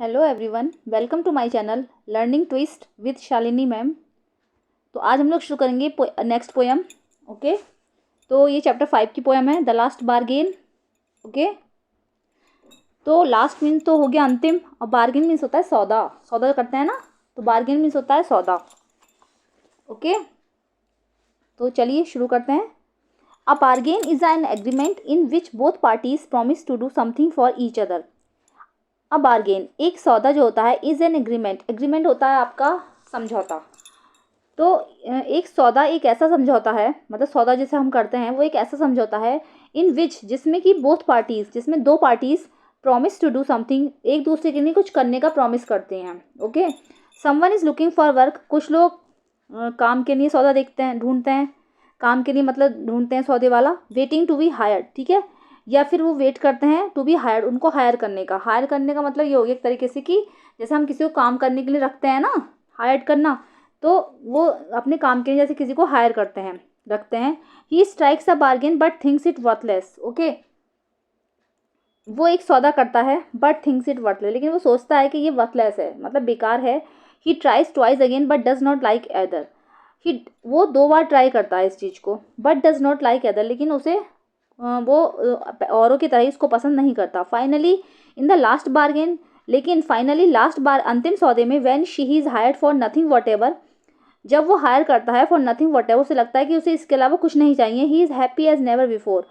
Hello everyone, welcome to my channel learning twist with Shalini ma'am. तो आज हम लोग शुरू करेंगे नेक्स्ट पोयम। ओके, तो ये चैप्टर 5 की पोयम है, द लास्ट बार्गेन। ओके, तो लास्ट मीन्स तो हो गया अंतिम, और बार्गेन मीन्स होता है सौदा। सौदा करते हैं ना, तो बार्गेन मीन्स होता है सौदा। ओके, तो चलिए शुरू करते हैं। A bargain is an agreement in which both parties promise to do something for each other. A bargain एक सौदा जो होता है, इज एन एग्रीमेंट। एग्रीमेंट होता है आपका समझौता। तो एक सौदा एक ऐसा समझौता है, मतलब सौदा जिसे हम करते हैं वो एक ऐसा समझौता है इन विच, जिसमें कि बोथ पार्टीज, जिसमें दो parties promise to do something, एक दूसरे के लिए कुछ करने का प्रॉमिस करते हैं। Okay, someone is looking for work. कुछ लोग काम के लिए सौदा देखते हैं, ढूंढते हैं, काम के लिए मतलब ढूंढते हैं सौदे वाला। वेटिंग टू बी हायर्ड, ठीक है, या फिर वो वेट करते हैं टू बी हायर्ड, उनको हायर करने का। हायर करने का मतलब ये हो गया एक तरीके से कि जैसे हम किसी को काम करने के लिए रखते हैं ना, हायर करना, तो वो अपने काम के लिए जैसे किसी को हायर करते हैं, रखते हैं। He strikes a bargain but thinks it worthless. Okay, वो एक सौदा करता है बट थिंक्स इट वर्थलेस, लेकिन वो सोचता है कि ये वर्थलेस है, मतलब बेकार है। He tries twice again but does not like either. He वो दो बार ट्राई करता है इस चीज़ को, but does not like either, लेकिन उसे वो औरों की तरह ही इसको पसंद नहीं करता। Finally in the last bargain, लेकिन फाइनली लास्ट बार अंतिम सौदे में, when she is hired for nothing what ever, जब वो हायर करता है फॉर नथिंग वट एवर, उसे लगता है कि उसे इसके अलावा कुछ नहीं चाहिए। He is happy as never before,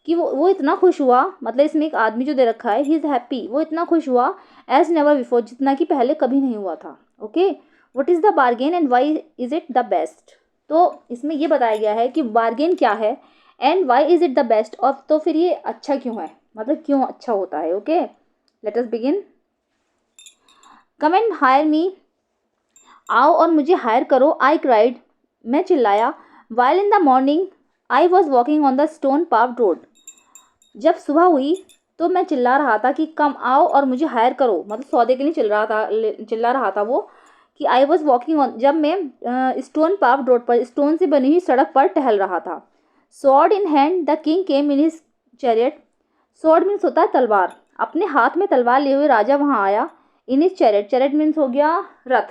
कि वो इतना खुश हुआ, मतलब इसमें एक आदमी जो दे रखा है, ही इज़ हैप्पी, वो इतना खुश हुआ एज नेवर बिफोर, जितना कि पहले कभी नहीं हुआ था। Okay, what is the bargain and why is it the best. तो इसमें ये बताया गया है कि बार्गेन क्या है and why is it the best, और तो फिर ये अच्छा क्यों है, मतलब क्यों अच्छा होता है। Okay, let us begin. Come and hire me, आओ और मुझे हायर करो। आई क्राइड, मैं चिल्लाया। While in the morning I was walking on the stone paved road, जब सुबह हुई तो मैं चिल्ला रहा था कि कम आओ और मुझे हायर करो, मतलब सौदे के लिए चिल्ला रहा था वो, कि आई वॉज वॉकिंग ऑन, जब मैं स्टोन पाव्ड रोड पर, स्टोन से बनी हुई सड़क पर टहल रहा था। Sword in hand the king came in his chariot. Sword means होता है तलवार, अपने हाथ में तलवार लिए हुए राजा वहाँ आया। In his chariot, chariot means हो गया रथ,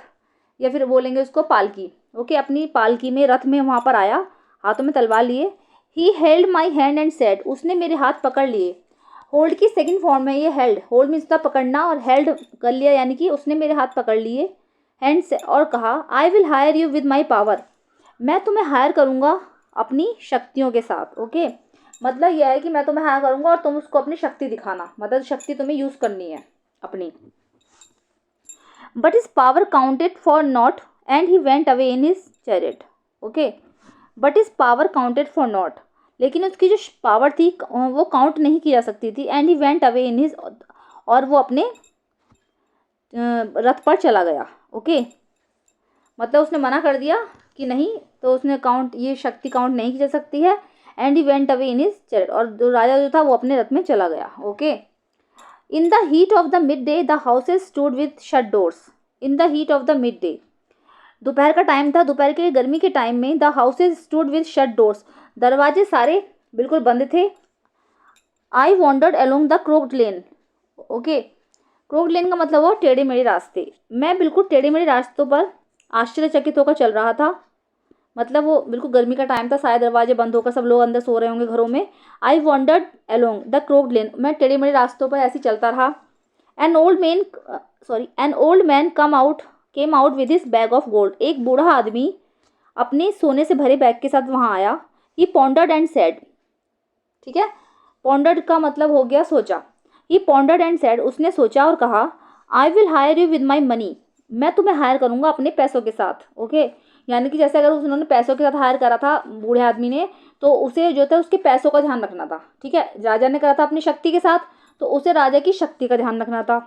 या फिर बोलेंगे उसको पालकी। ओके, अपनी पालकी में, रथ में वहाँ पर आया, हाथों में तलवार लिए। He held my hand and said, उसने मेरे हाथ पकड़ लिए। होल्ड की सेकंड फॉर्म है ये हेल्ड। होल्ड मीन्स था पकड़ना, और हेल्ड कर लिया, यानी कि उसने मेरे हाथ पकड़ लिए हैंड से, और कहा I will hire you with my power, मैं तुम्हें हायर करूँगा अपनी शक्तियों के साथ। ओके, मतलब यह है कि मैं तुम्हें हायर करूँगा और तुम उसको अपनी शक्ति दिखाना, मतलब शक्ति तुम्हें यूज़ करनी है अपनी। But is power counted for not and he went away in his chariot. Okay, but is power counted for not, लेकिन उसकी जो पावर थी वो काउंट नहीं की जा सकती थी। And he went away in his, और वो अपने रथ पर चला गया। ओके, मतलब उसने मना कर दिया कि नहीं, तो उसने काउंट, ये शक्ति काउंट नहीं की जा सकती है। And he went away in his chariot, और जो राजा जो था वो अपने रथ में चला गया। Okay, in the heat of the mid day the houses stood with shut doors. In the heat of the mid day, दोपहर का टाइम था, दोपहर के गर्मी के टाइम में, the houses stood with shut doors, दरवाजे सारे बिल्कुल बंद थे। I wandered along the crooked lane. Okay, crooked lane का मतलब वो टेढ़े मेढ़े रास्ते, मैं बिल्कुल टेढ़े मेढ़े रास्तों पर आश्चर्यचकित होकर चल रहा था। मतलब वो बिल्कुल गर्मी का टाइम था, सारे दरवाजे बंद होकर सब लोग अंदर सो रहे होंगे घरों में। आई वॉन्डर्ड अलोंग द क्रोक्ड लेन, मैं टेढ़े मेढ़े रास्तों पर ऐसे चलता रहा। An old man came out with his bag of gold, एक बूढ़ा आदमी अपने सोने से भरे बैग के साथ वहाँ आया। ही पॉन्डर्ड एंड सेड, ठीक है, पॉन्डर्ड का मतलब हो गया सोचा। ही पॉन्डर्ड एंड सेड, उसने सोचा और कहा, I will hire you with my money, मैं तुम्हें हायर करूँगा अपने पैसों के साथ। ओके, यानी कि जैसे अगर उन्होंने पैसों के साथ हायर करा था बूढ़े आदमी ने, तो उसे जो था उसके पैसों का ध्यान रखना था। ठीक है, राजा ने करा था अपनी शक्ति के साथ, तो उसे राजा की शक्ति का ध्यान रखना था,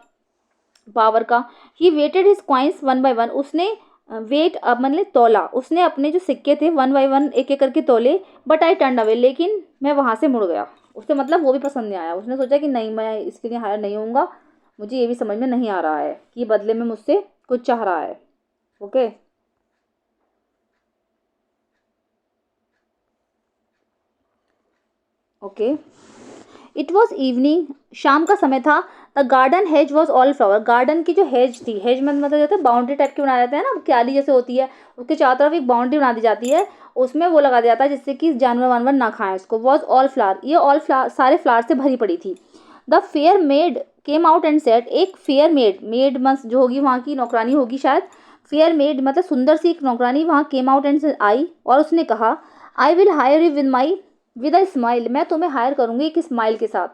पावर का। He waited his coins one by one, उसने वेट मतलब तोला, उसने अपने जो सिक्के थे वन बाय वन, एक एक करके तोले। बट आई टर्न अवे, लेकिन मैं वहाँ से मुड़ गया। उसे मतलब वो भी पसंद नहीं आया, उसने सोचा कि नहीं, मैं इसके लिए हायर नहीं होऊंगा, मुझे ये भी समझ में नहीं आ रहा है कि बदले में मुझसे कुछ चाह रहा है। Okay, okay, it was evening, शाम का समय था। The a garden hedge was all flower, garden की जो हेज थी, हेज मतलब जाता है बाउंड्री टाइप की बनाया जाता है ना, क्यारी जैसे होती है, उसके चारों तरफ एक बाउंड्री बना दी जाती है, उसमें वो लगा दिया जाता है जिससे कि जानवर वानवर ना खाएं उसको। वॉज ऑल फ्लावर, ये ऑल फ्लावर सारे फ्लावर से भरी पड़ी थी। The fair made came out and said, एक फेयर मेड, मेड मस जो होगी वहाँ की नौकरानी होगी शायद, फेयर मेड मतलब सुंदर सी एक नौकरानी वहाँ केम आउट एंड आई और उसने कहा, I will hire you with a smile, मैं तुम्हें हायर करूंगी एक स्माइल के साथ।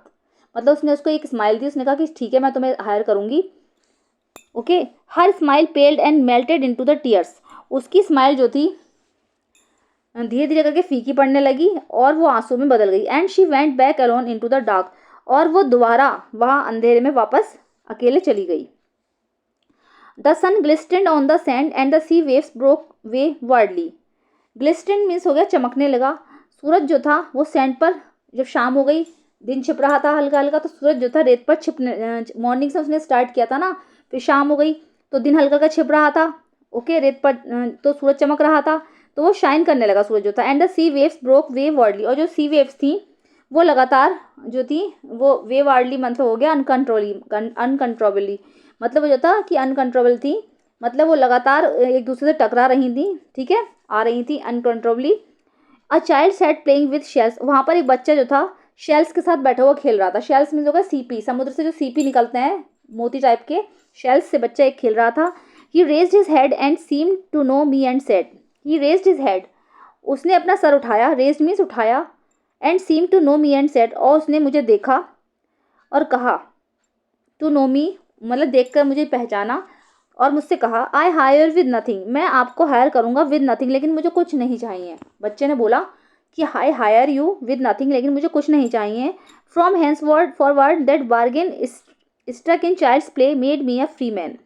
मतलब उसने उसको एक स्माइल दी, उसने कहा कि ठीक है मैं तुम्हें हायर करूंगी। Okay, her smile पेल्ड and melted into the tears, उसकी स्माइल जो थी धीरे धीरे करके फीकी पड़ने लगी और वो आंसू में बदल गई। And she went back alone into the dark, और वो दोबारा वहां अंधेरे में वापस अकेले चली गई। The sun glistened on the sand and the sea waves broke way weirdly, glistened means हो गया चमकने लगा, सूरज जो था वो सैंड पर, जब शाम हो गई दिन छिप रहा था हल्का हल्का, तो सूरज जो था रेत पर छिपने, मॉर्निंग से उसने स्टार्ट किया था ना, फिर शाम हो गई तो दिन हल्का हल्का छिप रहा था, ओके रेत पर, तो सूरज चमक रहा था, तो वो शाइन करने लगा सूरज जो था। And the sea waves broke way worldly, और जो सी वेव्स थी वो लगातार जो थी वो वे वर्डली मतलब हो गया अनकंट्रोलेबली, मतलब वो जो था कि अनकंट्रोलेबल थी, मतलब वो लगातार एक दूसरे से टकरा रही थी, ठीक है, आ रही थी uncontrollably. A child set playing with shells, वहाँ पर एक बच्चा जो था शेल्स के साथ बैठा हुआ खेल रहा था। शेल्स मीन्स होगा सीपी, समुद्र से जो सीपी निकलते हैं मोती टाइप के, शेल्स से बच्चा एक खेल रहा था। He raised his head and seemed to know me and said, he raised his head, उसने अपना सर उठाया, रेज्ड मीन्स उठाया, and seem to know me and said, और उसने मुझे देखा और कहा, टू नो मी मतलब देखकर मुझे पहचाना, और मुझसे कहा, आई हायर विद नथिंग, मैं आपको हायर करूंगा विद नथिंग, लेकिन मुझे कुछ नहीं चाहिए। बच्चे ने बोला कि I hire you with nothing, लेकिन मुझे कुछ नहीं चाहिए। From hence word forward that bargain struck in child's play made me a free man.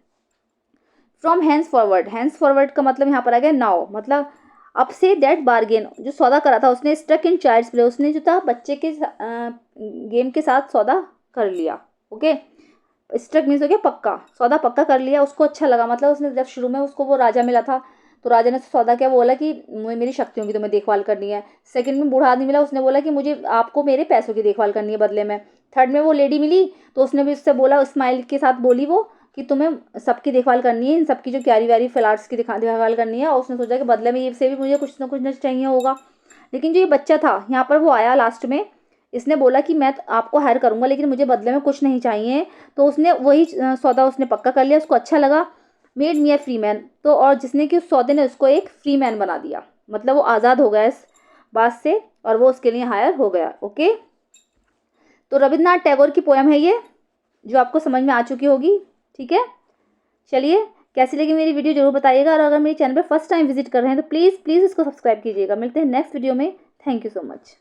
From hence forward का मतलब यहाँ पर आ गया नाउ, मतलब अब से दैट बार्गेन जो सौदा करा था उसने, स्ट्रक इन चाइल्ड्स प्ले उसने जो था बच्चे के गेम के साथ सौदा कर लिया। ओके, स्ट्रक मीन्स हो गया पक्का, सौदा पक्का कर लिया, उसको अच्छा लगा, मतलब उसने जब शुरू में उसको वो राजा मिला था तो राजा ने सौदा किया, बोला कि मेरी शक्तियों की तुम्हें देखभाल करनी है। सेकंड में बूढ़ा आदमी मिला, उसने बोला कि मुझे आपको मेरे पैसों की देखभाल करनी है बदले में। थर्ड में वो लेडी मिली तो उसने भी उससे बोला, स्माइल के साथ बोली वो कि तुम्हें सबकी देखभाल करनी है, इन सबकी जो क्यारी व्यारी फ्लावर्स की देखभाल करनी है, और उसने सोचा कि बदले में ये से भी मुझे कुछ ना कुछ चाहिए होगा। लेकिन जो ये बच्चा था यहाँ पर वो आया लास्ट में, इसने बोला कि मैं आपको हायर करूंगा लेकिन मुझे बदले में कुछ नहीं चाहिए, तो उसने वही सौदा उसने पक्का कर लिया, उसको अच्छा लगा। Made me a free man, तो और जिसने कि उस सौदे ने उसको एक फ्री मैन बना दिया, मतलब वो आज़ाद हो गया इस बात से और वो उसके लिए हायर हो गया। ओके, तो रविन्द्रनाथ टैगोर की पोयम है ये, जो आपको समझ में आ चुकी होगी। ठीक है, चलिए कैसी लगी मेरी वीडियो जरूर बताइएगा, और अगर मेरे चैनल पर फर्स्ट टाइम विजिट कर रहे हैं तो प्लीज़ प्लीज़ इसको सब्सक्राइब कीजिएगा। मिलते हैं नेक्स्ट वीडियो में, थैंक यू सो मच।